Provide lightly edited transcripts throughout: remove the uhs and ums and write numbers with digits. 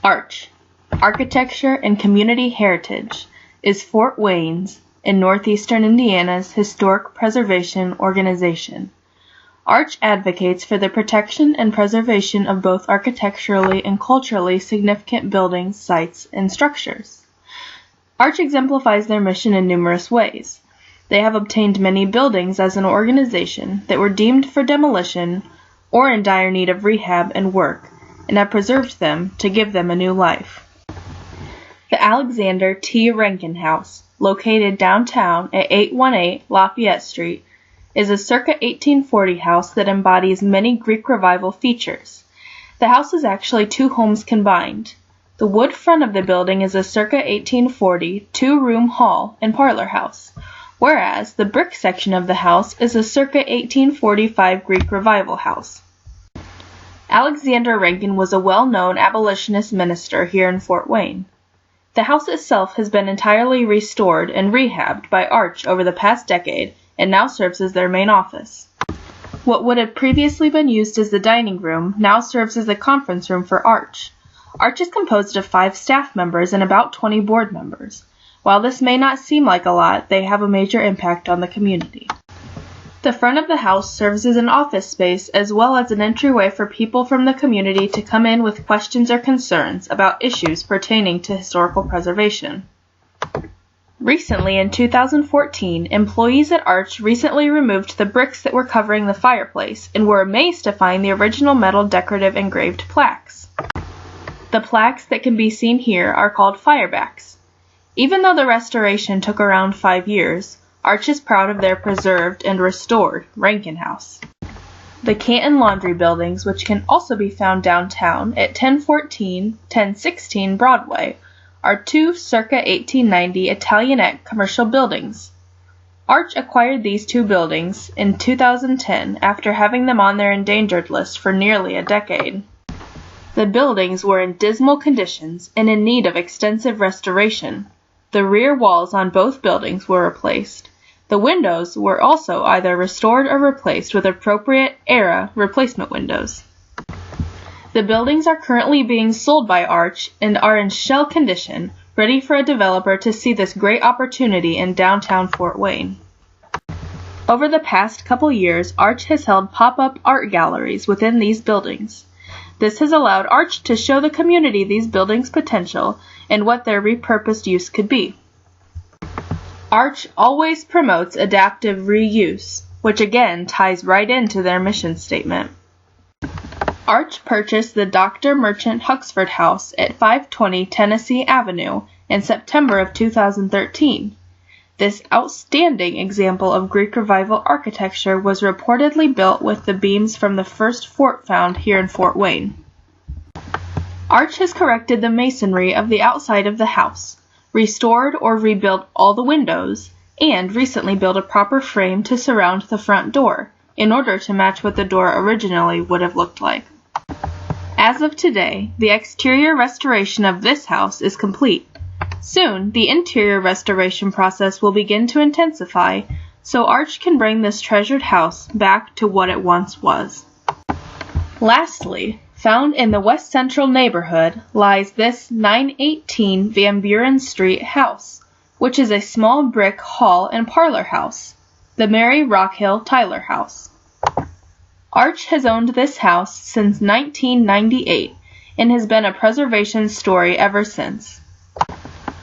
ARCH, Architecture and Community Heritage, is Fort Wayne's, in northeastern Indiana's historic preservation organization. ARCH advocates for the protection and preservation of both architecturally and culturally significant buildings, sites, and structures. ARCH exemplifies their mission in numerous ways. They have obtained many buildings as an organization that were deemed for demolition or in dire need of rehab and work, and have preserved them to give them a new life. The Alexander T. Rankin House, located downtown at 818 Lafayette Street, is a circa 1840 house that embodies many Greek Revival features. The house is actually two homes combined. The wood front of the building is a circa 1840 two-room hall and parlor house, whereas the brick section of the house is a circa 1845 Greek Revival house. Alexander Rankin was a well-known abolitionist minister here in Fort Wayne. The house itself has been entirely restored and rehabbed by ARCH over the past decade and now serves as their main office. What would have previously been used as the dining room now serves as the conference room for ARCH. ARCH is composed of 5 staff members and about 20 board members. While this may not seem like a lot, they have a major impact on the community. The front of the house serves as an office space as well as an entryway for people from the community to come in with questions or concerns about issues pertaining to historical preservation. Recently, in 2014, employees at ARCH recently removed the bricks that were covering the fireplace and were amazed to find the original metal decorative engraved plaques. The plaques that can be seen here are called firebacks. Even though the restoration took around 5 years, ARCH is proud of their preserved and restored Rankin House. The Canton Laundry buildings, which can also be found downtown at 1016 Broadway, are 2 circa 1890 Italianate commercial buildings. ARCH acquired these 2 buildings in 2010 after having them on their endangered list for nearly a decade. The buildings were in dismal conditions and in need of extensive restoration. The rear walls on both buildings were replaced. The windows were also either restored or replaced with appropriate era replacement windows. The buildings are currently being sold by ARCH and are in shell condition, ready for a developer to see this great opportunity in downtown Fort Wayne. Over the past couple years, ARCH has held pop-up art galleries within these buildings. This has allowed ARCH to show the community these buildings' potential and what their repurposed use could be. ARCH always promotes adaptive reuse, which again ties right into their mission statement. ARCH purchased the Dr. Merchant Huxford House at 520 Tennessee Avenue in September of 2013. This outstanding example of Greek Revival architecture was reportedly built with the beams from the first fort found here in Fort Wayne. ARCH has corrected the masonry of the outside of the house, restored or rebuilt all the windows, and recently built a proper frame to surround the front door, in order to match what the door originally would have looked like. As of today, the exterior restoration of this house is complete. Soon, the interior restoration process will begin to intensify, so ARCH can bring this treasured house back to what it once was. Lastly, found in the West Central neighborhood lies this 918 Van Buren Street house, which is a small brick hall and parlor house, the Mary Rockhill Tyler House. ARCH has owned this house since 1998 and has been a preservation story ever since.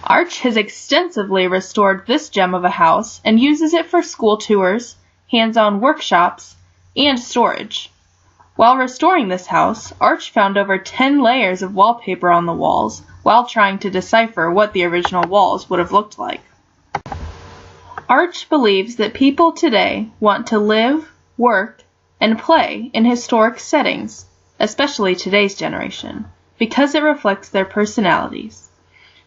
ARCH has extensively restored this gem of a house and uses it for school tours, hands-on workshops, and storage. While restoring this house, ARCH found over 10 layers of wallpaper on the walls while trying to decipher what the original walls would have looked like. ARCH believes that people today want to live, work, and play in historic settings, especially today's generation, because it reflects their personalities.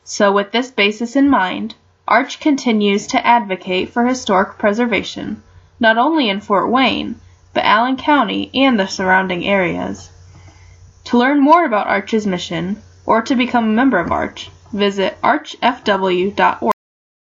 So with this basis in mind, ARCH continues to advocate for historic preservation, not only in Fort Wayne, but Allen County and the surrounding areas. To learn more about ARCH's mission, or to become a member of ARCH, visit archfw.org.